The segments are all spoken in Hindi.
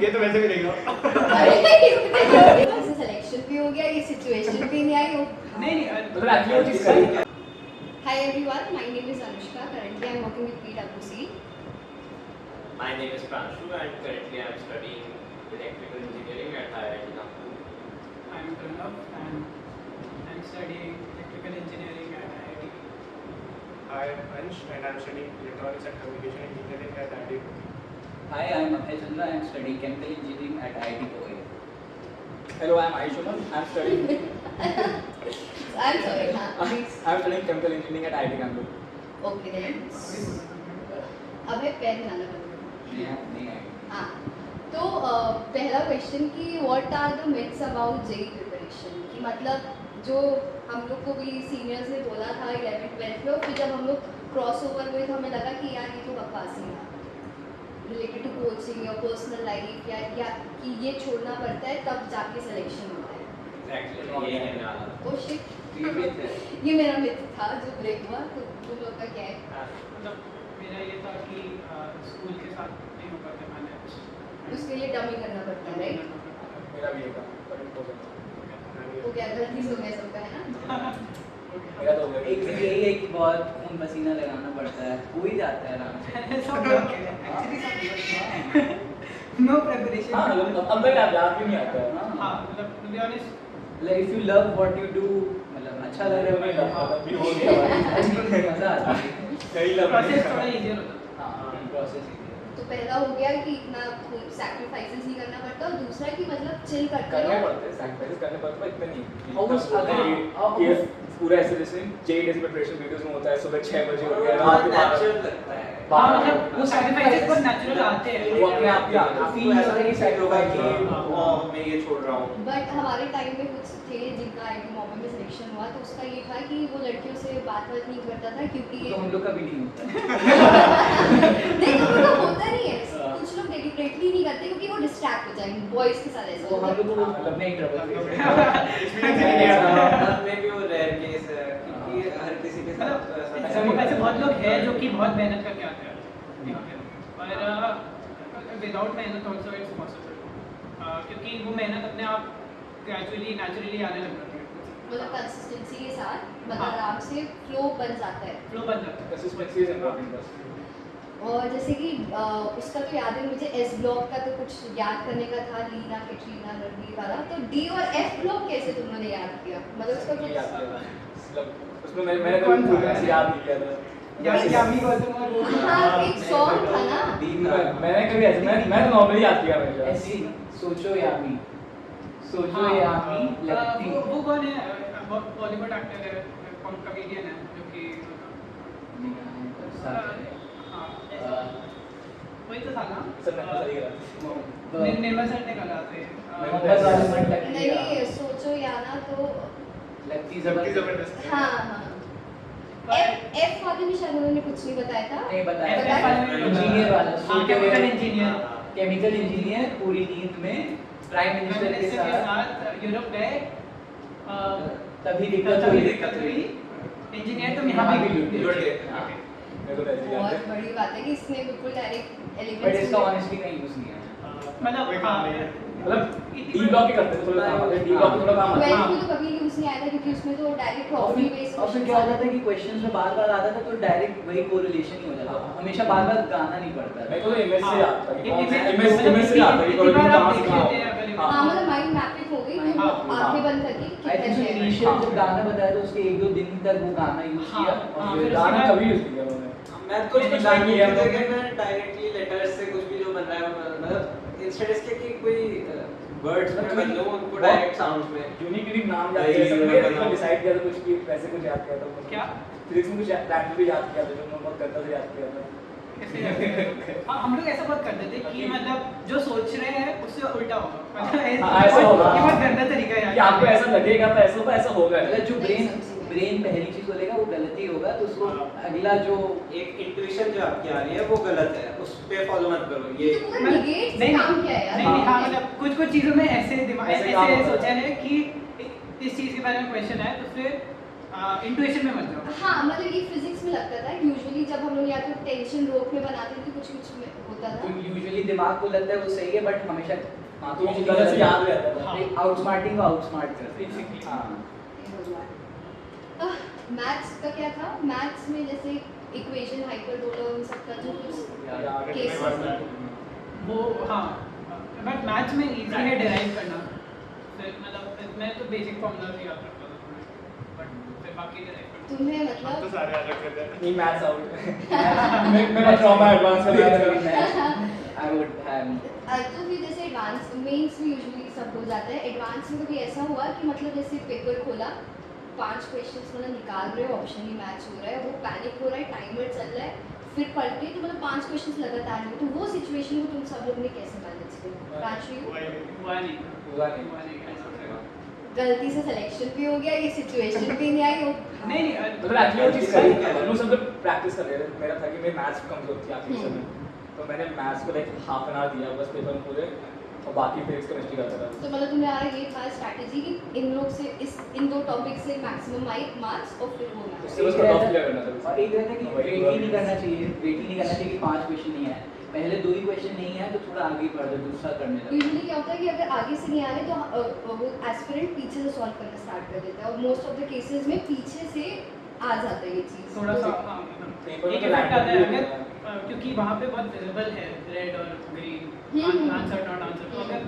ये तो वैसे भी नहीं हुआ। अरे सिलेक्शन भी हो गया, ये सिचुएशन भी नहीं आई हो। नहीं मतलब एक्चुअली वो चीज़ करी। Hi everyone, my name is Anushka. Currently I am working with PwC. My name is Pranshu and currently I am studying electrical engineering at IIT Nagpur. I am Pranav and I am studying electrical engineering at IIT. I am Ansh and I am studying electronics and communication engineering at IIT. Hi, I am Abhay Chandra. I am studying chemical engineering at IIT Powai. Hello, I am Aishuman. I am studying. I'm sorry, हाँ, please. I am studying chemical engineering at IIT Kanpur. Okay then. अबे पैर हिलाना बंद करो। नहीं आई। हाँ, तो पहला क्वेश्चन कि what are the myths about JEE preparation, कि मतलब जो हम लोग को भी सीनियर्स ने बोला था 11th 12th में, और फिर जब हम लोग क्रॉस ओवर हुए तो हमें लगा कि यार ये तो बकवास ही है, रिलेटेड टू कोचिंग या पर्सनल लाइफ या कि ये छोड़ना पड़ता है तब जाके सिलेक्शन होता है। Exactly, यही कहने वाला था। ओ शिट, ये myth है। ये मेरा मिथ था जो ब्रेक हुआ। तो तुम लोग का क्या है? मतलब मेरा ये था कि स्कूल के साथ नहीं हो पाता मैनेज। उसके लिए डमी करना पड़ता है, राइट? मेरा भी होगा, पर इम्पोर्टेंट। तो क्या गलती से हो गया सबका, है ना? मेरा तो हो गया। एक चीज यही है कि बहुत खून पसीना लगाना पड़ता है, हो ही जाता है आराम से। सब लोग के एक्चुअली सब लोग नो प्रिपरेशन। हाँ मतलब अब तक आप याद भी नहीं आता है। हाँ मतलब to be honest Like if you love what you do, मतलब अच्छा लग रहा है मतलब भी हो गया भाई। मजा आता है। सही लग प्रोसेस थोड़ा इजियर होता है। हाँ, प्रोसेस ही तो पहला हो गया कि इतना सैक्रिफाइसेस नहीं करना पड़ता, और दूसरा कि मतलब चिल करते करने हो। पड़ते हैं, सैक्रिफाइस करने पड़ते हैं, इतने नहीं। और उस अगर ये पूरा ऐसे जैसे जेई डेज प्रिपरेशन वीडियोस में होता है, सुबह 6 बजे हो गया, बहुत रात के 12 natural लगता है। हाँ मतलब वो सैक्रिफाइसेस बहुत नेचुरल आते हैं। वो अपने आप ही आते हैं। feel होता है कि sacrifice मैं ये छोड़ रहा हूँ। बट हमारे टाइम में कुछ थे जिनका आईटी मॉबे में सिलेक्शन हुआ, तो उसका ये था कि वो लड़कियों से बात नहीं करता था क्योंकि तो हम लोग का भी नहीं होता। नहीं तो वो होता नहीं है, कुछ लोग डेलिबरेटली नहीं करते क्योंकि वो डिस्ट्रैक्ट हो जाएंगे, बॉयज के साथ ऐसा तो होता हम है। लोग को मतलब नहीं ट्रबल में भी वो रेयर केस है क्योंकि हर किसी के साथ तो ऐसा ऐसे बहुत लोग हैं जो कि बहुत मेहनत करके आते हैं यहाँ पे, और विदाउट मेहनत ऑल्सो इट्स पॉसिबल, क्योंकि वो मेहनत अपने आप ग्रेजुअली नेचुरली आने लग जाती है, मतलब कंसिस्टेंसी के साथ मतलब हाँ। आराम से फ्लो बन जाता है। फ्लो बन जाता है। कंसिस्टेंसी इज इंपॉर्टेंट बस। और जैसे कि उसका तो याद है मुझे, एस ब्लॉक का तो कुछ याद करने का था, लीना कैटरीना रणवीर वाला, तो डी और एफ ब्लॉक कैसे तुम लोगों ने याद किया? मतलब उसका नहीं याद किया था। कुछ मतलब उसमें मैंने कभी पूरा ऐसे याद नहीं किया था। यार क्या भी गौतम और वो हाँ, एक सॉन्ग था ना। मैंने कभी ऐसे मैं तो नॉर्मली याद किया हमेशा। ऐसी सोचो यामी लगती। वो कौन है? बॉलीवुड एक्टर है, कॉमेडियन है जो कि हाँ वही तो था ना। सब मैं सही करा। निर्मल सर ने कहा थे मोहब्बत वाले मन लगती नहीं, सोचो याना तो लगती सबकी जबरदस्त। जबरदस्त। हाँ हाँ। एफ वाले में शायद उन्होंने कुछ नहीं बताया था। नहीं बताया बताया? इंजीनियर वाला केमिकल इंजीनियर केमिकल इंजीनियर पूरी नींद में प्राइम मिनिस्टर के साथ यूरोप गए, तभी तभी दिक्कत दिक्कत हुई। हुई। इंजीनियर तुम यहाँ भी लुट गए। हाँ। मेरे को तो ऐसे ही याद है। बहुत बड़ी बात है कि इसने बिल्कुल डायरेक्ट बट एलिमेंट्स इसका ऑनेस्टली कहीं यूज नहीं है। मतलब कोई हाँ काम नहीं है। मतलब डी ब्लॉक ही करते थे थोड़ा काम आते डी ब्लॉक में थोड़ा काम आता ट्वेल्थ है। में तो कभी यूज नहीं आया था क्योंकि उसमें तो डायरेक्ट और प्रॉब्लम बेस्ड फिर क्या होता था कि क्वेश्चंस में बार-बार आता था तो डायरेक्ट वही कोरिलेशन ही हो जाता था, हमेशा बार-बार गाना नहीं पड़ता था। मेरे को तो इमेज से याद था कि कौन सा इमेज इमेज से याद था कि कोई कहाँ से कहाँ हो। हाँ मतलब माइंड मैपिंग हो गई, तो हाँ, आंखें बंद करके आई थिंक कितना इनिशियल जब गाना बताया तो उसके 1-2 दिन तक वो गाना यूज हाँ, किया हाँ, और फिर फिर गाना कभी यूज किया उन्होंने। मैं कुछ नहीं किया कि मैं डायरेक्टली लेटर्स से कुछ भी जो बन रहा है मतलब इंस्टेड इसके कि कोई वर्ड्स में बन लो उनको डायरेक्ट साउंड्स में यूनिक नाम याद किया सबने, मतलब डिसाइड किया था कुछ कि वैसे कुछ याद किया था। क्या? फिजिक्स में कुछ रैंडमली याद किया था जो मैं बहुत करता था, याद किया था। हाँ हम लोग ऐसा बहुत करते थे कि मतलब जो सोच रहे हैं उससे उल्टा होगा, मतलब हाँ, ऐसा होगा। ये बहुत गंदा तरीका है कि आपको ऐसा लगेगा तो ऐसा होगा, ऐसा होगा। अगर जो नहीं ब्रेन ब्रेन पहली चीज बोलेगा वो गलत ही होगा तो उसको अगला जो एक इंट्यूशन जो आपकी आ रही है वो गलत है, उस पे फॉलो मत करो। ये पूरा निगेट से काम किया है यार। नहीं हाँ मतलब कुछ कुछ चीज़ों में ऐसे दिमाग ऐसे काम ऐसे होता है। सोचा है कि इस चीज़ के बारे में क्वेश्चन है तो फिर इंट्यूशन में मत जाओ। हाँ मतलब ये फिजिक्स में लगता था यूजुअली जब हम लोग या तो टेंशन रोक में बनाते थे तो कुछ कुछ में होता तो था। यूजुअली दिमाग को लगता है वो सही है बट हमेशा हाँ तो गलत से याद रहता था। हाँ। आउटस्मार्टिंग को आउटस्मार्ट करते हैं Basically. हाँ मैथ्स का क्या था? मैथ्स में जैसे इक्वेशन हाइपरबोला उन सबका जो कुछ या आगे Cases तुम्हें पढ़ना में। है। वो हाँ बट मैथ्स में इजी है डिराइव करना। फिर मतलब मैं तो बेसिक फॉर्मूला से याद रखता था बट फिर बाकी डिराइव करना। तुम्हें हम तो मतलब सारे अलग कर देते हैं। नहीं मैथ्स आउट मेरा ट्रॉमा एडवांस का मैथ्स आई वुड हैव तो फिर जैसे एडवांस मेंस में यूजुअली सब हो जाता है। एडवांस में कभी ऐसा हुआ कि मतलब जैसे पेपर खोला 5 क्वेश्चंस मतलब निकाल रहे हो ऑप्शन ही मैच हो रहा है वो पैनिक हो रहा है टाइमर चल रहा है फिर पलटे तो मतलब 5 क्वेश्चंस लगातार नहीं तो वो सिचुएशन को तुम सब लोग ने कैसे मैनेज किया? प्रांशु वही नहीं। हुआ नहीं हुआ नहीं। हुआ नहीं ऐसा होगा। गलती से सिलेक्शन भी हो गया ये सिचुएशन भी नहीं आई वो नहीं मतलब एक्चुअली वो चीज़ करी हम लोग सब लोग प्रैक्टिस कर रहे थे। मेरा था कि मेरी मैथ्स कमजोर थी आखिरी समय तो मैंने मैथ्स को लाइक हाफ एन आवर दिया बस पेपर में पूरे और बाकी फिजिक्स केमिस्ट्री करता था। तो मतलब तुम्हारा ये था स्ट्रैटेजी कि इन लोग से इन दो टॉपिक से मैक्सिमम मार्क्स और फिर वो मैथ्स। उससे बस कट ऑफ क्लियर करना था। और एक रहता है कि वेट ही नहीं करना चाहिए वेट ही नहीं करना चाहिए कि 5 क्वेश्चन नहीं है पहले 2 ही क्वेश्चन नहीं है तो थोड़ा आगे बढ़ जाओ दूसरा करने लगे यूजुअली क्या होता है कि अगर आगे से नहीं आ रहे तो वो एस्पिरेंट पीछे से सॉल्व करना स्टार्ट कर देता है और मोस्ट ऑफ द केसेस में पीछे से आ जाता है ये चीज़। थोड़ा सा तो- हाँ, पेपर में एक तो इफेक्ट आता है random अगर क्योंकि वहाँ पे बहुत विजिबल है रेड और green hmm. Answer not answer तो अगर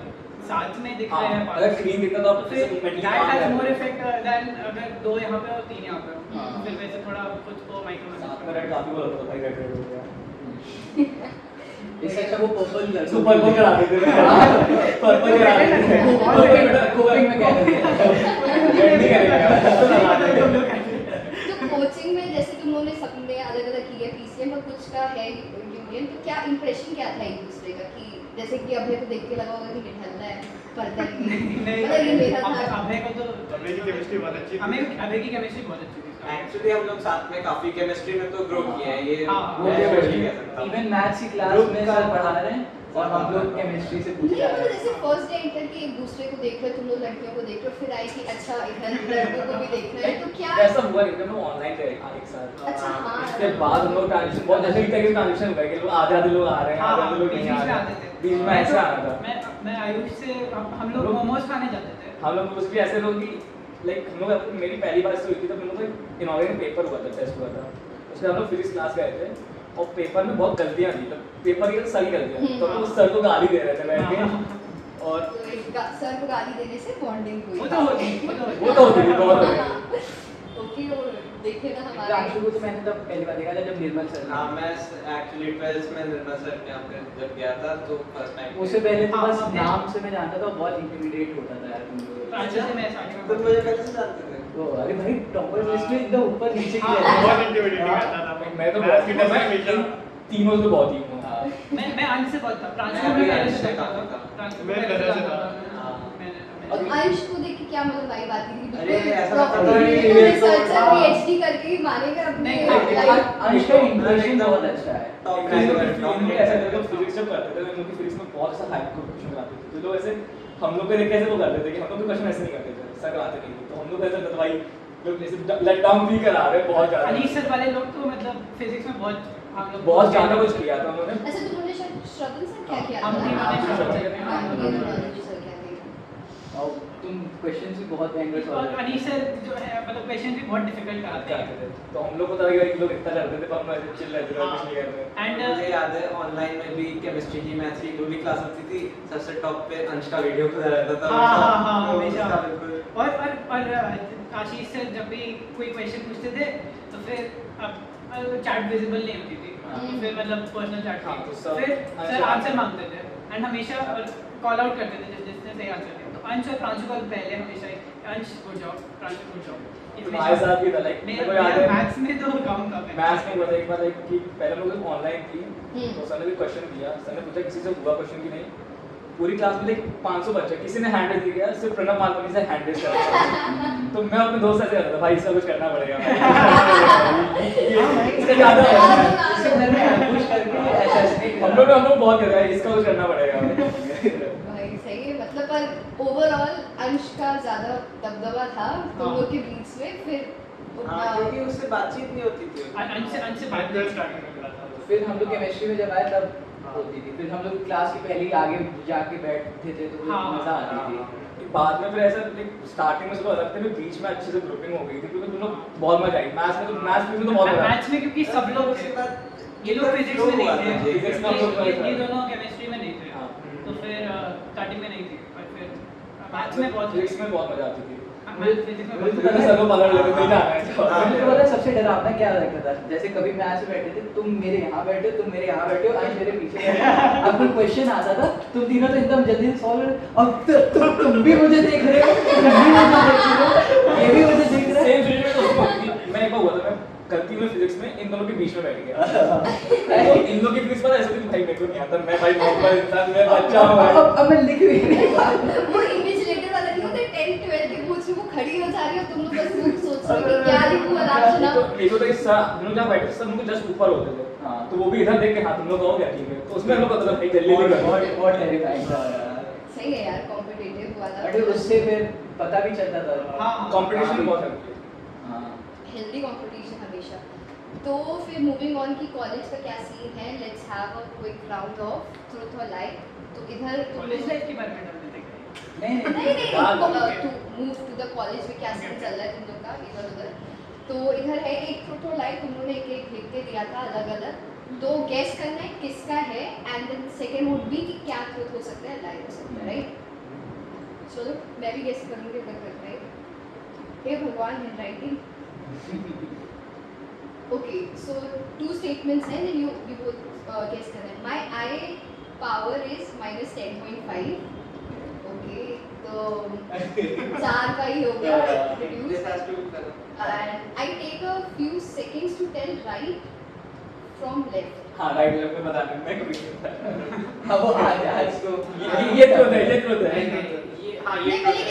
साथ में दिख हाँ, रहे हैं अगर green दिखता तो आप तो फिर automatically that काम has करते more हैं। effect than अगर 2 यहाँ पे और 3 यहाँ पे हो हाँ। तो फिर वैसे थोड़ा खुद को माइक्रो साथ में रेड काफी बोला था भाई रेड रेड हो गया। इससे अच्छा वो पर्पल कर तो पर्पल करा देते थे। पर्पल करा देते थे। कोपिंग में क्या रेड नहीं करेंगे। तो कोचिंग में जैसे तुम लोगों ने सबने अलग अलग किया पीसीएम और कुछ का है यूनियन तो क्या इंप्रेशन क्या था एक दूसरे का कि जैसे कि अभय को देख के लगा होगा कि निठल्ला है पढ़ता ही नहीं मतलब ये मेरा था। अभय को तो अभय की केमिस्ट्री बहुत अच्छी थी। हमें अभय की केमिस्ट्री बहुत अच्छी थी एक्चुअली हम लोग साथ में काफी केमिस्ट्री में तो ग्रो किए हैं ये हाँ, मैं वो sure भी नहीं कह सकता। इवन मैथ्स की क्लास Group में का सर पढ़ा रहे हैं और हम लोग केमिस्ट्री से पूछ नहीं रहे मतलब जैसे हैं फर्स्ट डे इंटर के एक दूसरे को देख रहे हो तुम लोग लड़कियों को देख रहे हो फिर आई कि अच्छा इधर लड़कों को भी देख रहे हैं तो क्या ऐसा हुआ नहीं हम लोग ऑनलाइन थे एक साथ। अच्छा हाँ इसके बाद हम लोग ट्रांजिशन बहुत जैसे कि ट्रांजिशन हुआ कि लोग आधे लोग आ रहे हैं हाँ, आधे लोग बीच नहीं आ में रहे आते थे। हैं। बीच में ऐसे आना था। मैं आयुष से हम लोग मोमोज खाने जाते थे हम लोग मोस्टली ऐसे लोग कि लाइक हम लोग मेरी पहली बार से हुई थी तो हम लोग को इनॉग्रेशन पेपर हुआ था टेस्ट हुआ था उसमें हम लोग फिजिक्स क्लास गए थे और पेपर में बहुत गलतियां थी तो पेपर की तो सारी गलतियां तो हम लोग सर को गाली दे रहे थे बैठ के और तो एक सर को गाली देने से बॉन्डिंग हुई वो तो होती वो तो होती थी बहुत होती थी। ओके और देखे ना हमारे प्रांशु को तो मैंने तब पहली बार देखा था जब निर्मल सर हाँ मैं एक्चुअली 12th में निर्मल सर के यहाँ पे जब गया था तो फर्स्ट टाइम उससे पहले तो हाँ, बस हाँ, नाम से मैं जानता था बहुत इंटिमिडेट होता था यार तुम लोग प्रांशु से मैं साथ तुम मुझे पहले से जानते थे तो अरे भाई टॉपर लिस्ट में एकदम ऊपर नीचे की हाँ, रहती है। बहुत इंटिमिडेटिंग करता था मैं तो Maths की बहुत टेस्ट में हमेशा तीनों से बहुत ही हूँ हाँ। मैं अंश से बहुत था प्रांशु मैं में भी पहले अंश से से जानता काफी था था। प्रांशु मैं पहले पहले से जानता था। था। हाँ। मैंने और आयुष को देख के क्या मतलब वाइब आती थी अरे, ऐसा Proper लगता था कि बिल्कुल ये तो- रिसर्चर हाँ। पीएचडी करके ही मानेगा अपने नहीं, लाइफ अंश का इंप्रेशन बहुत अच्छा है टॉप ऐसा करते फिजिक्स जब करते थे हम लोग की फिजिक्स में बहुत ऐसा हाइप क्वेश्चन कराते थे तो लोग ऐसे हम लोग को देख कैसे वो करते थे कि हम लोग भी क्वेश्चन ऐसे नहीं करते थे ऐसा कराते नहीं थे तो हम लोग ऐसा करते भाई लोग जैसे लेट डाउन भी करा रहे हैं बहुत ज्यादा अनीश सर वाले लोग तो मतलब फिजिक्स में बहुत हम लोग बहुत ज्यादा कुछ किया था उन्होंने अच्छा तुमने शायद श्रवण सर क्या किया हम था? तीनों ने श्रवण सर के हाँ, हाँ, ये नॉलेज सर क्या थे? और तुम क्वेश्चंस भी बहुत भयंकर और सॉल्व अनीश सर जो है मतलब क्वेश्चन भी बहुत डिफिकल्ट कराते कराते हैं थे तो हम लोग को था कि लोग इतना करते थे पर हम ऐसे चिल रहते थे कुछ नहीं करते एंड मुझे याद है ऑनलाइन में भी केमिस्ट्री की मैथ्स की जो भी क्लास होती थी सबसे टॉप पे अंश का वीडियो खुला रहता था हाँ तो हमेशा उसका बिल्कुल और आशीष सर जब भी कोई क्वेश्चन पूछते थे तो फिर अब चैट विजिबल नहीं होती थी हाँ। तो फिर मतलब पर्सनल चैट हाँ, तो सब फिर आंसर- सर आंसर मांगते थे एंड हमेशा कॉल आउट करते थे जिसने सही आंसर दिया तो अंश और प्रांशु का पहले हमेशा अंश good job Pranshu good job तुम्हारे साथ भी था लाइक मेरे को याद है मैथ्स में तो कम था मैथ्स में हुआ था एक बार एक कि पहले हम लोग ऑनलाइन थी हम्म। तो सर ने भी क्वेश्चन दिया सर ने पूछा किसी से हुआ क्वेश्चन कि नहीं पूरी क्लास में लाइक 500 बच्चे किसी ने हैंड रेज नहीं किया सिर्फ प्रणव मालवनी से हैंड रेज करा तो मैं अपने दोस्त से कहता था भाई इसका कुछ करना पड़ेगा भाई इसका ज्यादा इसके घर में ambush करके assassinate हम लोग बहुत कर रहे हैं इसका कुछ करना पड़ेगा भाई सही है मतलब पर ओवरऑल अंश का ज्यादा दबदबा था तुम हाँ। लोग के बीच में फिर हाँ क्योंकि उससे बातचीत नहीं होती थी अंश से बात ट्वेल्थ स्टार्टिंग में मिला था फिर हम लोग केमिस्ट्री में जब आए तब होती थी, फिर हम लोग क्लास की पहले ही आगे जाके बैठते थे तो फिर हाँ, मजा आती थी। बाद में फिर ऐसा स्टार्टिंग में सब अलग थे, फिर बीच में अच्छे से ग्रुपिंग हो गई थी क्योंकि तुम लोग बहुत मजा आई। मैथ्स में तो बहुत मजा मैथ्स में क्योंकि सब लोग उसके बाद ये लोग फिजिक्स में नहीं थे, Physics में हम लोग ये दोनों केमिस्ट्री में नहीं थे, हाँ। तो फिर स्टार्टिंग में नहीं थी, पर फिर मैथ्स में बहुत फिजिक्स में बहुत मजा आती थी। फिजिक्स में मुझे बहुत तो मैंने सबको पकड़ लेते थे जाना है मुझे तो पता है सबसे डरावना क्या लगता था, जैसे कभी मैथ्स में बैठे थे, तुम मेरे यहाँ बैठे हो, तुम मेरे यहाँ बैठे हो, आज मेरे पीछे बैठे हो। अब कोई क्वेश्चन आता था, तुम तीनों तो एकदम जल्दी से सॉल्व, अब तुम भी मुझे देख रहे हो, तुम भी मुझे देख रहे हो, ये भी मुझे देख रहा है। सेम सिचुएशन तो उसको हुई थी। मैं एक बार हुआ था, मैं गलती में फिजिक्स में इन दोनों के बीच में बैठ गया। तो इन लोगों की फिजिक्स पता ऐसे थी, भाई मेरे को नहीं आता, मैं भाई नॉर्मल इंसान, मैं बच्चा हूं भाई। अब मैं लिख भी नहीं पा रहा। वो इन्विजिलेटर वाला नहीं होता 10th 12th के पूछ वो खड़ी हो जा रही हो, तुम लोग बस वो सोच रहे हो कि क्या लिखूं आलोचना। तो एक होता है कि सर हम लोग जहाँ बैठे थे सब लोग जस्ट ऊपर होते थे, हाँ। तो वो भी इधर देख के हाँ तुम लोग आओ क्या ठीक है, तो उसमें हम लोग पता था भाई जल्दी बहुत टेरिफाइंग था यार। सही है यार, कॉम्पिटिटिव वाला। बट उससे फिर पता भी चलता था। हाँ, कंपटीशन बहुत है। हाँ। हेल्दी कंपटीशन हमेशा। तो फिर मूविंग ऑन की कॉलेज का क्या सीन है, let's have a quick round of truth और लाइ। तो इधर तुम कॉलेज लोग लाइफ के बारे में जानते थे क्या? नहीं to move to the college में क्या सीन चल रहा है तुम लोग का इधर उधर। तो इधर है एक ट्रुथ और लाइ, तुम लोगों ने एक एक लिख के दिया था अलग अलग, तो गेस करना है किसका है, and then second would be कि क्या ट्रुथ हो सकता है लाइ हो सकता है, राइट? चलो मैं भी गेस करूंगी अगर करते हैं। हे भगवान handwriting. Okay, so two statements हैं, then you both guess करना है। My I power is minus 10.5. Okay, तो 4 का ही हो गया reduce. This has to be correct. And I take a few seconds to tell right from left. हाँ राइट लेफ्ट में बताने में कभी नहीं था। अब वो आज को ये ट्रुथ है, ये ट्रुथ है। ये हाँ नहीं ये पहले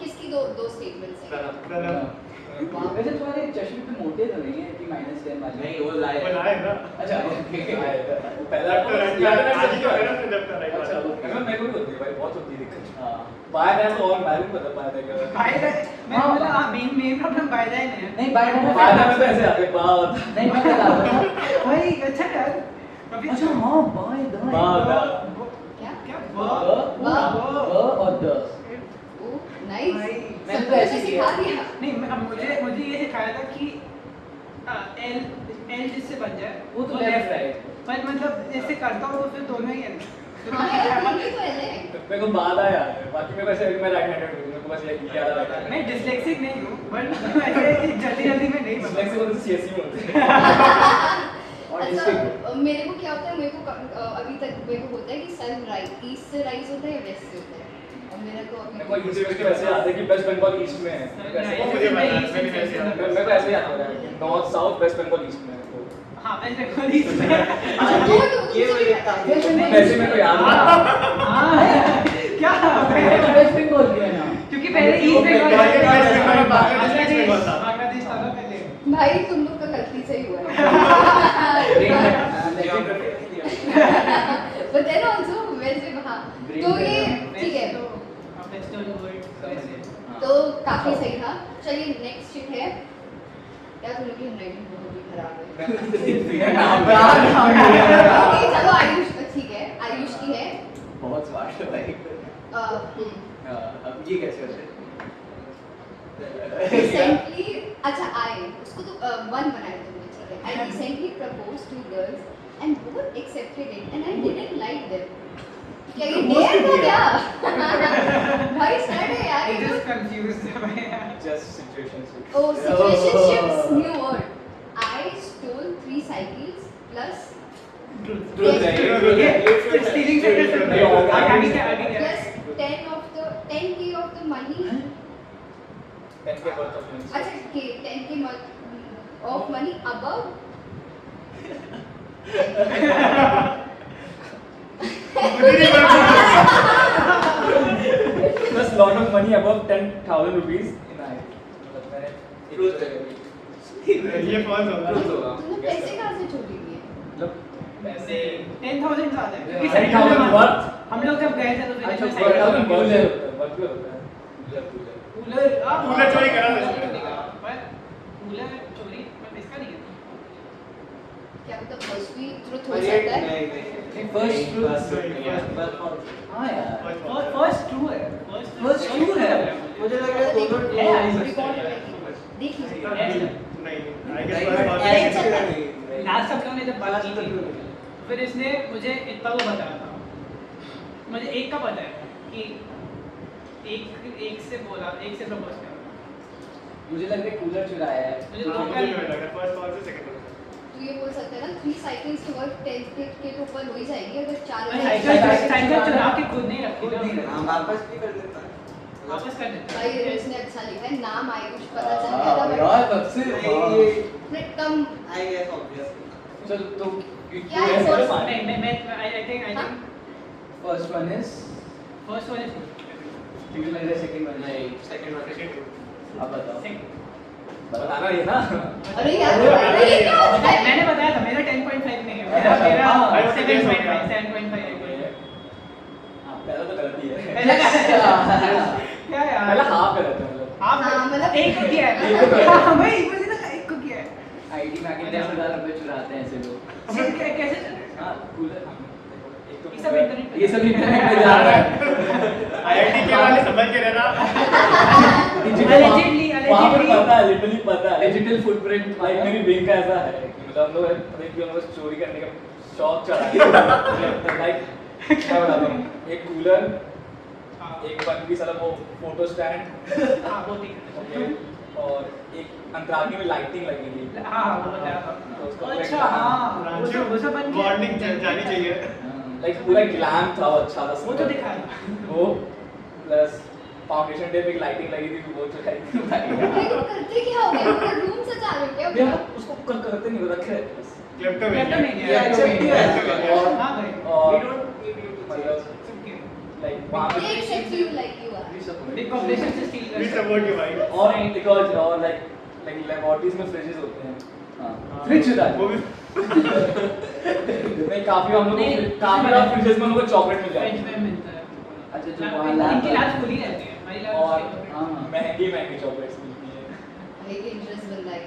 किसकी दो statements हैं? प्रणव वैसे तुम्हारे चश्मे पे मोटे तो नहीं है कि -10 वाले? नहीं वो लाए वो लाए ना। अच्छा ओके। पहला तो आज ही का है ना फिर लेफ्ट का राइट अच्छा वाला। ओके मेरे को भी होती है भाई, बहुत होती है दिक्कत। हां बाय दैट तो और मालूम पता बाय दैट बाय दैट मैं बोला हाँ मेन प्रॉब्लम बाय दैट है नहीं बाय में तो ऐसे आते बात नहीं मैं बता रहा था। भाई अच्छा यार अभी अच्छा हां बाय द क्या? क्या और द Oh, nice. मैंने सब तो ऐसे कुछ किया। सिखा दिया। नहीं मुझे ये सिखाया था कि एल जिससे बन जाए वो तो लेफ्ट राइट। पर मतलब जैसे करता हूँ तो फिर दोनों ही है हाँ यार तुम भी तो है। मेरे को बात आया बाकी मेरे को ऐसे मैं राइट हैंडेड हूं, मेरे को बस ये याद आ रहा है। मैं डिस्लेक्सिक नहीं हूँ बट ऐसे जल्दी में नहीं बता फ्लेक्सिबल तो सीएससी में होते हैं। और अच्छा डिस्ट्रिक्ट मेरे को क्या होता है, मेरे को अभी तक मेरे को होता है कि सन राइज ईस्ट से राइज होता है या वेस्ट से होता है, और मेरा तो अभी मेरे को यूनिवर्सिटी वैसे याद है कि वेस्ट बंगाल ईस्ट में है वैसे वो मुझे पता है, मैंने वैसे याद मेरे को ऐसे याद आ रहा है कि north south west Bengal east में है तो हाँ वेस्ट बंगाल ईस्ट में अच्छा वो तो ये मुझे काफी वैसे मेरे को याद आ हाँ क्या वेस्ट बंगाल की है ना क्योंकि पहले ईस्ट बंगाल के वेस्ट बंगाल में बंगाल बांग्लादेश में बसा। बांग्लादेश था ना पहले भाई तुम लोग का गलती से ही हुआ है। But then also वैसे हाँ तो ये ठीक है वेस्टर्न वर्ल्ड वैसे तो काफी सही था। चलिए नेक्स्ट शिट है यार, तुम लोग की हैंडराइटिंग बहुत ही खराब है। ओके चलो आयुष ठीक है, आयुष की है। बहुत स्मार्ट है भाई। अब ये कैसे होता है? Recently अच्छा आए उसको तो वन बनाया तुमने, ठीक है। I recently proposed to girls and both accepted it and I didn't like them. क्या ये डेयर था क्या? भाई स्टार्ट है यार ये जस्ट कंफ्यूज्ड है भाई यार जस्ट सिचुएशनशिप तो situationships new word. I stole 3 cycles plus truth है स्टीलिंग से आगे क्या plus 10k of the money. 10k worth of money अच्छा के 10k of money above plus lot of money above 10,000 rupees in I मतलब मैंने ट्रुथ है ये फॉल्स होगा। ट्रुथ होगा तुम लोग पैसे कहाँ से चोरी मतलब पैसे 10,000 ज्यादा है क्योंकि 10,000 worth हम लोग जब गए थे तो फिर अच्छा, इसमें 10,000 साइकिल worth होता है कूलर चोरी करा था इसने। पर कूलर क्या पता फर्स्ट भी ट्रुथ हो पर ये सकता है। नहीं First truth. हाँ यार फर्स्ट ट्रू है First true है। मुझे लग रहा है दोनों है, रिकॉर्ड देख लीजिए। नहीं, I guess Like, first but part ऐसे is- नहीं। लास्ट सब लोगों ने जब बात की Last थी सब लोग। फिर इसने मुझे इतना वो बताया था, मुझे एक का पता है कि एक से बोला, एक से प्रपोज किया। मुझे लग रहा है कूलर चुराया है मुझे हाँ, दो मुझे का भी लगा था, first part से second part। तो ये बोल सकते हैं ना 3 साइकिल्स के वर्क 10 के ऊपर हो ही जाएगी अगर 4 साइकिल चुरा के खुद नहीं रखी खुद नहीं ना, रखी। हाँ वापस भी कर देता है। वापस कर देता भाई है। इसने अच्छा लिखा है, नाम आयुष पता चल गया था हाँ, यार तब से ये एकदम I guess obvious। चल तो क्या है first? मैं I think हाँ? First one is first one is मुझे लग रहा है सेकंड वन नहीं, second one is Second one। आप बताओ second। बताना ये ना अरे यार अरे, अरे क्या होता है? मैंने बताया था मेरा 10.5 नहीं है, मेरा 7.5 7.5 हाँ, पहला तो गलती है पहला क्या पहला यार हाफ गलत है मतलब हाँ, मतलब एक को किया है एक को किया है। हाँ भाई मुझे लगा एक को किया है। आईडी में आके 10,000 रुपए चुराते हैं ऐसे लोग कैसे चल रहा है? हाँ कूलर एक तो ये सब इंटरनेट पे- ये सब इंटरनेट पे जा रहा है IIT के वाले समझ के रहना। Allegedly, वहाँ पर allegedly। पता है लिटरली पता है डिजिटल फुटप्रिंट भाई मेरी बैंक का ऐसा है कि मतलब हम लोग पता है कि हम लोग चोरी करने का शौक चढ़ा है लाइक क्या बताता हूँ एक कूलर हाँ, एक वन पीस वाला वो फोटो स्टैंड हाँ, वो ठीक है। और एक अंतरागी में लाइटिंग लगी थी हाँ, वो बताया था। तो उसका अच्छा, पूरा हाँ, रांचू, वो सब बन गया। warning जानी चाहिए। लाइक पूरा ग्लैम था वो अच्छा था वो तो दिखाया था। वो प्लस फाउंडेशन डे पे एक लाइटिंग लगी थी वो चढ़ाई थी ये करते क्या हो गया पूरा रूम सजा रहे हो क्या भैया उसको करते नहीं रखे रहते बस। Kleptomania। Kleptomania। ये accept ही है। और हाँ भाई। और We don't need you to मतलब Okay. लाइक वहाँ पे एक सेक्स you like you are Big population से steal कर We सकते हैं। support you, भाई। और बिकॉज और लाइक लेबोरेटरीज में फ्रिजेस होते हैं हाँ फ्रिज चुरा वो भी नहीं काफी हम लोग नहीं, काफी बार फ्रिजेस में हम लोग को चॉकलेट मिल जाती French है में मिलता है। अच्छा, जो लैब वहाँ में- लैब इनकी पर- लैब्स खुली रहती है। हमारी लैब और हाँ महंगी महंगी चॉकलेट्स मिलती है एक इंटरेस्ट बन रहा है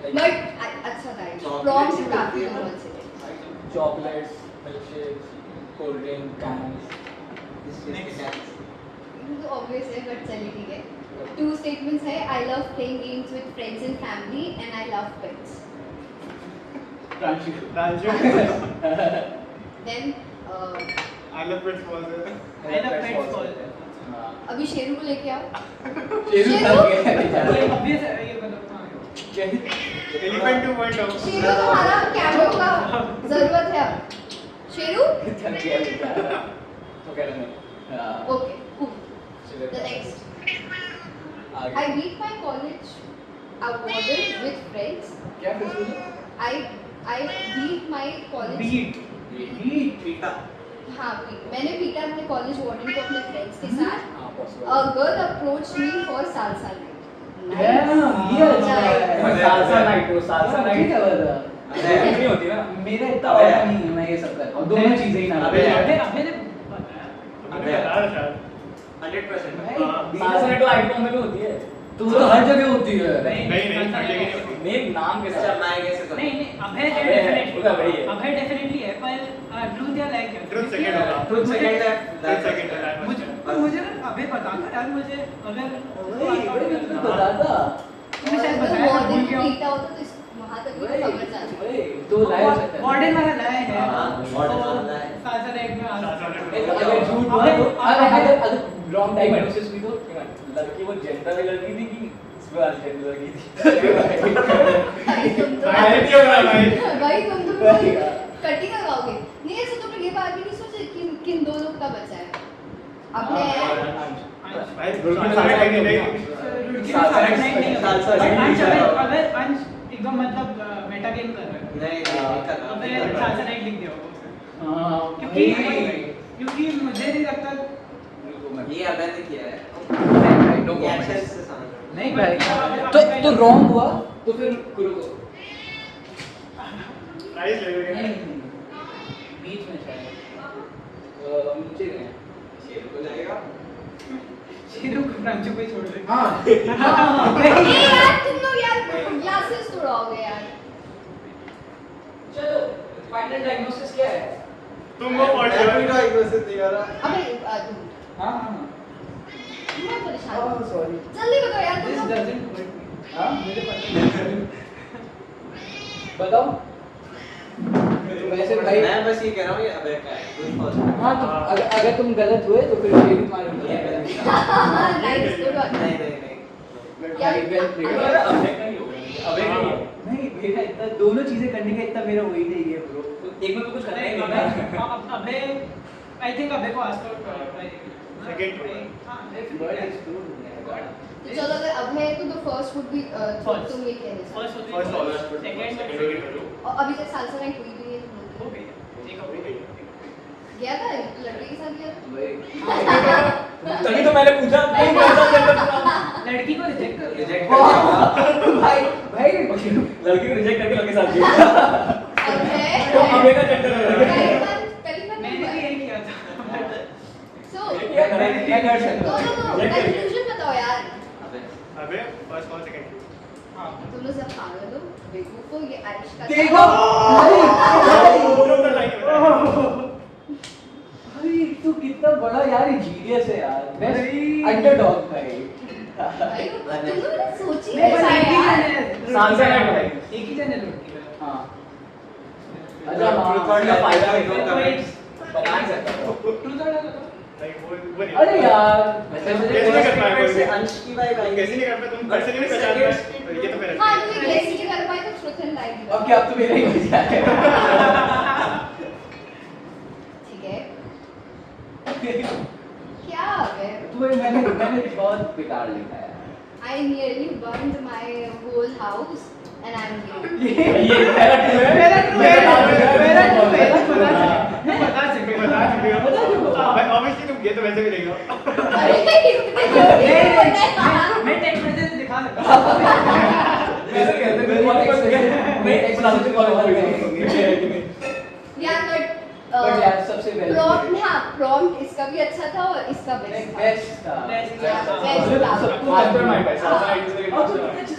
Like, बट अच्छा था Chocolate प्रॉम्स ही काफी मिलती है। अच्छे थे chocolates, milkshakes, cold drink, cans. तो ऑब्वियस है बट चलिए ठीक है 2 स्टेटमेंट्स है I love playing games with friends and family and I love pets Ranchu। Then I love pets also। I love pets also। हाँ। अभी शेरू को लेके आओ शेरू शेरू? थक गया है ये बेचारा obvious है, ये मतलब हाँ। Elephant 2.0। शेरू तुम्हारा कैमरा का जरूरत है अब शेरू थक गया बेचारा तो कह रहे हैं हाँ। ओके कूल चलिए द नेक्स्ट आगे I beat my college awarded with friends. क्या कुछ बोला I beat my college. Beat। पीटा। हाँ मैंने पीटा अपने कॉलेज वार्डन को अपने फ्रेंड्स के साथ. हाँ A possible girl approached me for salsa night. Damn, ये अच्छा है सालसा नाइट वो सालसा ठीक नाइट है बता नहीं होती ना मेरा इतना वाला नहीं है मैं ये सब करता हूँ दोनों चीजें ही ना अबे, करता हूँ। अबे ने बताया। अबे यार शायद। 100%। सालसा नाइट तो आइटम में भी होती है तो वो तो हर जगह होती है नहीं, salsa हर जगह नहीं नहीं होती। होती। नेम नाम के अच्छा साथ मैं कैसे करूँ? नहीं नहीं अभय है अभय है, definitely। उसका वही है। अभय definitely है पर ट्रूथ या लाइक है Truth second होगा। Truth second है। Truth second है। मुझे ना अभय पता था यार मुझे अगर वही बड़े मैं तुम्हें बताता तुमने शायद अगर बताया वार्डन भूल को गया हूँ। पीटा होता तो इस वहाँ तक भी वही खबर जाती. वही तो लाया हो सकता है वार्डन वाला लाया है हाँ, वार्डन वाला लाया है। सासा लाइक में आ सासा सकता लाइक है। अगर झूठ बोला तो अगर रॉन्ग डायग्नोसिस हुई तो लड़की वो जेंडर में लड़की थी कि इसमें वाली जेंडर लड़की थी भाई तुम तो भाई नहीं हो रहा भाई। भाई तुम तो कटिंग करवाओगे. नहीं ऐसे तुमने ये बात भी नहीं सोची कि किन दो लोग का बचा है. अपने भाई सालसा नाइट नहीं। सासा लाइक नहीं होता। सालसा But लाइक अंश नहीं अगर अंश एकदम मतलब मेटा गेम कर रहा है नहीं कर तो रहा फिर सासा लाइक लिख दिया होगा उसे। हाँ क्योंकि मुझे नहीं लगता ये अबे ने किया है। नो ये action से समझ। नहीं भाई तो रॉन्ग हुआ तो फिर करो प्राइस ले लेंगे। बीच में शायद नीचे गए शेर को जाएगा। शेरू को फ्रांचो को ही छोड़ दे। हाँ ए यार तुम लोग यार ग्लासेस तोड़ाओगे यार. फाइनल डायग्नोसिस क्या है? तुम वो पढ़ मैं कोई लो डायग्नोसिस नहीं कर रहा। अबे हाँ हाँ मैं परेशान हाँ हूँ। सॉरी जल्दी बताओ यार दिस तुम लोग। Doesn't hurt me. हाँ मुझे पता है। बताओ वैसे भाई मैं बस ये कह रहा हूँ ये अबे का है कोई फर्स्ट हाँ तो अगर तुम गलत हुए तो फिर ये भी तुम्हारे ऊपर है। Nice good one. नहीं नहीं नहीं But क्या? भाई, well played। मेरा अबे का ही होगा, अबे का ही है। नहीं मेरा इतना दोनों चीजें करने का इतना मेरा वही नहीं है ब्रो। तो एक में तो कुछ करना ही नहीं, नहीं था। अबे आई थिंक अबे को आस्क आउट Second one. हां वर्ड एक्सप्लोर हो तो चलो अगर अब है तो the first would be First. तुम ये कहने फर्स्ट चाहते फर्स्ट ऑलर सेकंड हो। और अभी तक सालसा रैंक हुई भी है तुम हो लोग गई एक हो हो गई। गई गया था लड़के के साथ गया था। तभी तो मैंने पूछा नहीं कौन सा जेंडर चुना। लड़की को रिजेक्ट कर दिया रिजेक्ट कर दिया। भाई भाई लड़की को रिजेक्ट करके लड़के साथ किया। अब है तो अबे का जेंडर है। पहली बार मैंने भी यही किया था सो क्या कर रहे मैं कर सकता नो नो नो कंक्लूजन बताओ यार। अबे अबे फर्स्ट और सेकंड हां तुम लोग सब पागल हो बेवकूफ हो ये आयुष का देखो दोनों का लाइन है भाई तू कितना बड़ा यार जीनियस है यार। बेस्ट अंडरडॉग भाई। भाई तुम लोगों ने सोची नहीं कैसा एक ही है जन यार? है सांसा रैंक भाई। एक ही जन है लड़की का हाँ अच्छा Truth हाँ or इसका फायदा lie, है, no comment. बता नहीं सकता। ट्रू थॉट है नहीं वो नहीं अरे यार वैसे मुझे कैसे नहीं कर पाए फर्स्ट बोल से रहे? अंश की वाइब आई कैसे नहीं कर पाए तुम कैसे नहीं पहचान पाए ये तो मेरा हाँ तुम ये गेस नहीं कर पाए तो ट्रुथ एंड लाई अब क्या अब तो मेरा ही मजा है। ठीक है क्या है तुम्हें मैंने बहुत बेकार लिखा है। I nearly burned my whole house and I'm here. ये मेरा ट्रू है। मेरा ट्रू है मेरा ट्रू है मैं बता सकते बता चुकी हूँ बता चुके हो। भाई ऑब्वियसली तुम ये तो वैसे भी नहीं हो अरे इतने जल्दी बोलना है यार। मैं टेक्स्ट मैसेज दिखा सकता हूं वैसे कहते हैं कॉलेज में नहीं क्लास में कॉलेज में यार बट यार सबसे प्रॉम्प्ट हाँ प्रॉम्प्ट इसका भी अच्छा था और इसका बेस्ट था बेस्ट था। Best था। मतलब सबको मास्टरमाइंड है, सारा हाँ। आइडिया से और तो mastermind।